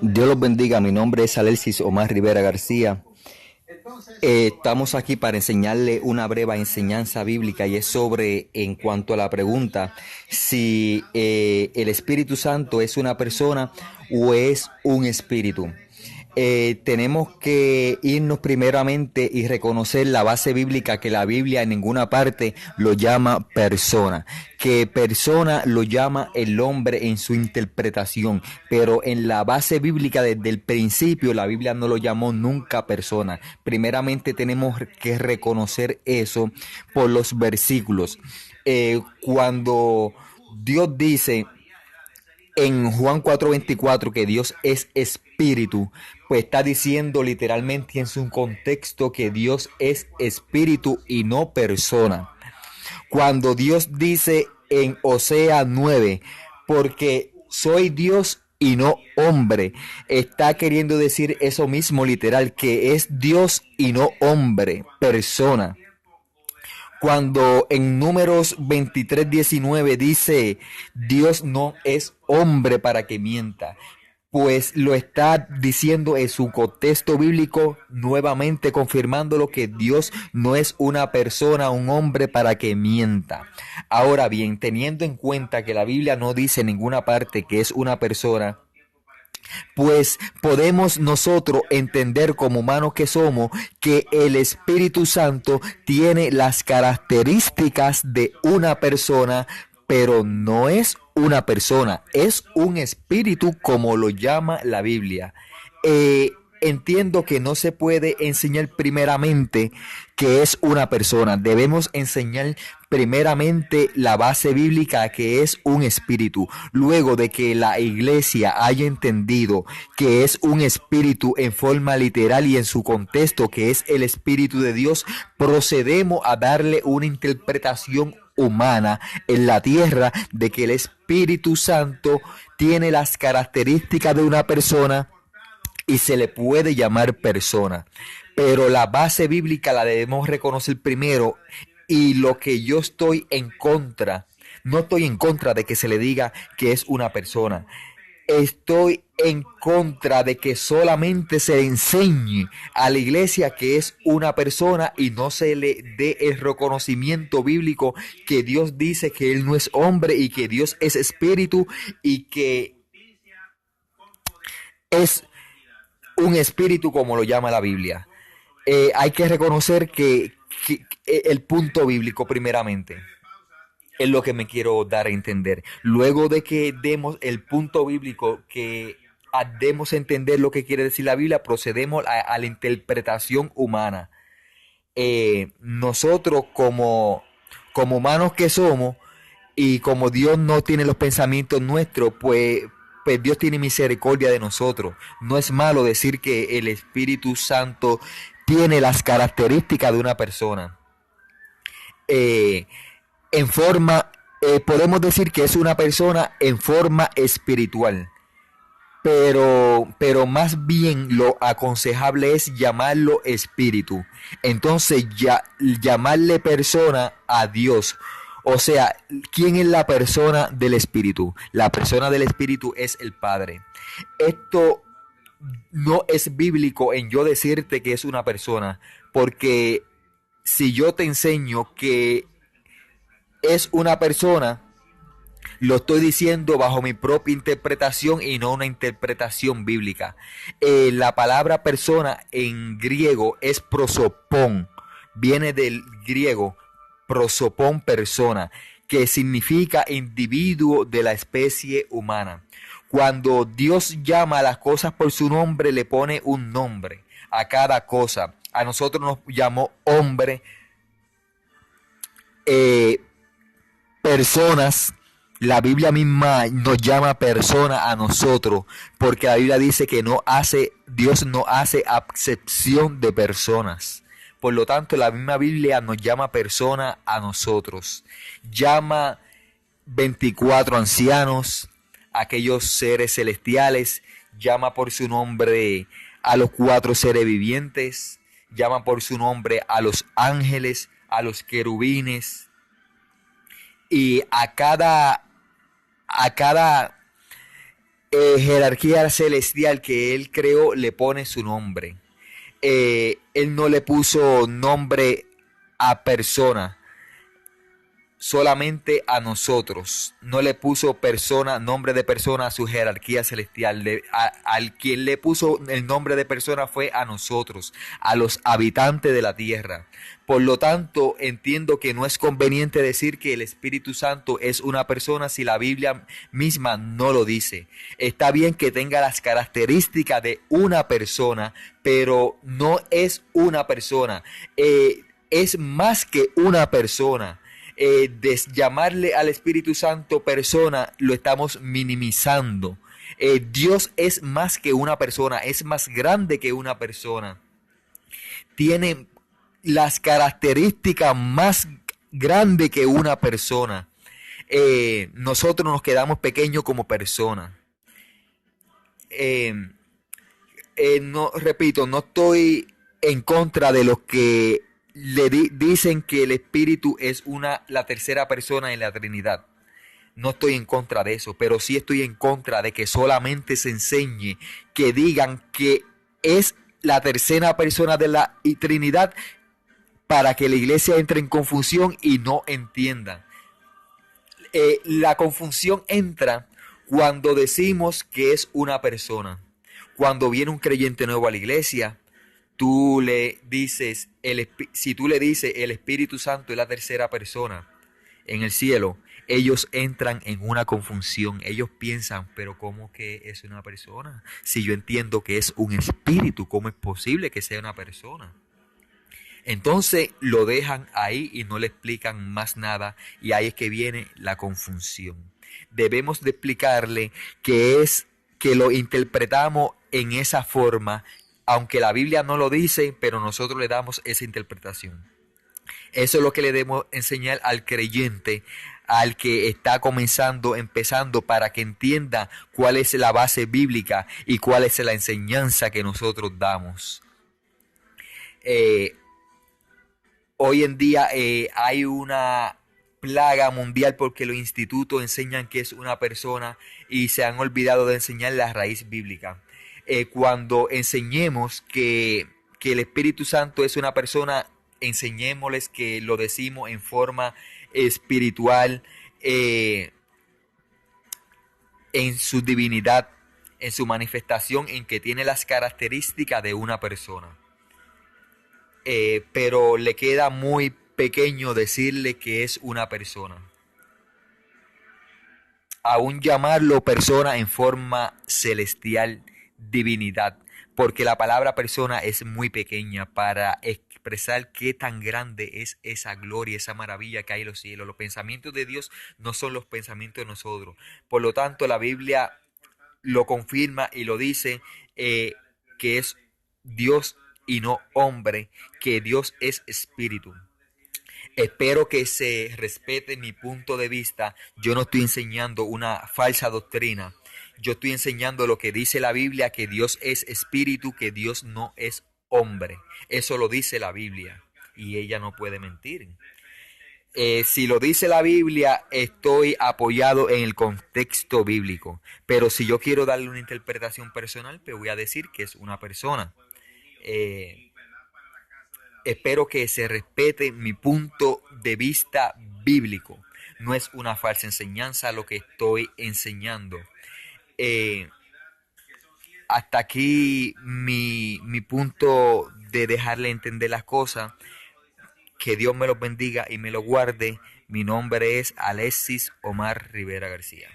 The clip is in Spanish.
Dios los bendiga, mi nombre es Alexis Omar Rivera García. Estamos aquí para enseñarle una breve enseñanza bíblica y es sobre, en cuanto a la pregunta, si el Espíritu Santo es una persona o es un espíritu. Tenemos que irnos primeramente y reconocer la base bíblica, que la Biblia en ninguna parte lo llama persona, que persona lo llama el hombre en su interpretación, pero en la base bíblica desde el principio la Biblia no lo llamó nunca persona. Primeramente tenemos que reconocer eso por los versículos. Cuando Dios dice en Juan 4:24 que Dios es espíritu, pues está diciendo literalmente en su contexto que Dios es espíritu y no persona. Cuando Dios dice en Osea 9, porque soy Dios y no hombre, está queriendo decir eso mismo literal, que es Dios y no hombre, persona. Cuando en Números 23:19 dice, Dios no es hombre para que mienta, pues lo está diciendo en su contexto bíblico, nuevamente confirmando lo que Dios no es una persona, un hombre para que mienta. Ahora bien, teniendo en cuenta que la Biblia no dice en ninguna parte que es una persona, pues podemos nosotros entender como humanos que somos que el Espíritu Santo tiene las características de una persona, pero no es una persona, es un espíritu como lo llama la Biblia. Entiendo que no se puede enseñar primeramente que es una persona. Debemos enseñar primeramente la base bíblica, que es un espíritu. Luego de que la iglesia haya entendido que es un espíritu en forma literal y en su contexto, que es el Espíritu de Dios, procedemos a darle una interpretación humana en la tierra de que el Espíritu Santo tiene las características de una persona y se le puede llamar persona. Pero la base bíblica la debemos reconocer primero, y lo que yo estoy en contra, no estoy en contra de que se le diga que es una persona. Estoy en contra de que solamente se le enseñe a la iglesia que es una persona y no se le dé el reconocimiento bíblico que Dios dice que Él no es hombre y que Dios es espíritu y que es un espíritu como lo llama la Biblia. Hay que reconocer que el punto bíblico primeramente es lo que me quiero dar a entender. Luego de que demos el punto bíblico, que demos a entender lo que quiere decir la Biblia, procedemos a la interpretación humana. Nosotros como humanos que somos, y como Dios no tiene los pensamientos nuestros, pues Dios tiene misericordia de nosotros. No es malo decir que el Espíritu Santo tiene las características de una persona. Eh, en forma, podemos decir que es una persona en forma espiritual. Pero más bien lo aconsejable es llamarlo espíritu. Entonces llamarle persona a Dios. O sea, ¿quién es la persona del espíritu? La persona del espíritu es el Padre. Esto no es bíblico en yo decirte que es una persona, porque si yo te enseño que es una persona, lo estoy diciendo bajo mi propia interpretación y no una interpretación bíblica. La palabra persona en griego es prosopón. Viene del griego prosopón, persona, que significa individuo de la especie humana. Cuando Dios llama a las cosas por su nombre, le pone un nombre a cada cosa. A nosotros nos llamó hombre, eh, personas. La Biblia misma nos llama persona a nosotros, porque la Biblia dice que Dios no hace acepción de personas. Por lo tanto, la misma Biblia nos llama persona a nosotros. Llama 24 ancianos, aquellos seres celestiales, llama por su nombre a los 4 seres vivientes, llama por su nombre a los ángeles, a los querubines, y a cada jerarquía celestial que él creó le pone su nombre. Él no le puso nombre a persona, solamente a nosotros. No le puso persona, nombre de persona a su jerarquía celestial. Al quien le puso el nombre de persona fue a nosotros, a los habitantes de la tierra. Por lo tanto, entiendo que no es conveniente decir que el Espíritu Santo es una persona si la Biblia misma no lo dice. Está bien que tenga las características de una persona, pero no es una persona. Es más que una persona. Llamarle al Espíritu Santo persona lo estamos minimizando. Dios es más que una persona, es más grande que una persona. Tiene las características más grandes que una persona. Nosotros nos quedamos pequeños como personas. Eh, no, repito, no estoy en contra de los que dicen que el Espíritu es la tercera persona en la Trinidad. No estoy en contra de eso, pero sí estoy en contra de que solamente se enseñe, que digan que es la tercera persona de la Trinidad para que la iglesia entre en confusión y no entienda. La confusión entra cuando decimos que es una persona. Cuando viene un creyente nuevo a la iglesia, tú le dices, si tú le dices el Espíritu Santo es la tercera persona en el cielo, ellos entran en una confusión. Ellos piensan, pero ¿cómo que es una persona? Si yo entiendo que es un espíritu, ¿cómo es posible que sea una persona? Entonces lo dejan ahí y no le explican más nada, y ahí es que viene la confusión. Debemos de explicarle que lo interpretamos en esa forma, aunque la Biblia no lo dice, pero nosotros le damos esa interpretación. Eso es lo que le debemos enseñar al creyente, al que está empezando, para que entienda cuál es la base bíblica y cuál es la enseñanza que nosotros damos. Hoy en día hay una plaga mundial porque los institutos enseñan que es una persona y se han olvidado de enseñar la raíz bíblica. Cuando enseñemos que el Espíritu Santo es una persona, enseñémosles que lo decimos en forma espiritual, en su divinidad, en su manifestación, en que tiene las características de una persona. Pero le queda muy pequeño decirle que es una persona. Aún llamarlo persona en forma celestial, divinidad, porque la palabra persona es muy pequeña para expresar qué tan grande es esa gloria, esa maravilla que hay en los cielos. Los pensamientos de Dios no son los pensamientos de nosotros. Por lo tanto, la Biblia lo confirma y lo dice, que es Dios y no hombre, que Dios es espíritu. Espero que se respete mi punto de vista. Yo no estoy enseñando una falsa doctrina. Yo estoy enseñando lo que dice la Biblia, que Dios es espíritu, que Dios no es hombre. Eso lo dice la Biblia y ella no puede mentir. Si lo dice la Biblia, estoy apoyado en el contexto bíblico. Pero si yo quiero darle una interpretación personal, pues voy a decir que es una persona. Espero que se respete mi punto de vista bíblico. No es una falsa enseñanza lo que estoy enseñando. Hasta aquí mi punto de dejarle entender las cosas. Que Dios me los bendiga y me los guarde. Mi nombre es Alexis Omar Rivera García.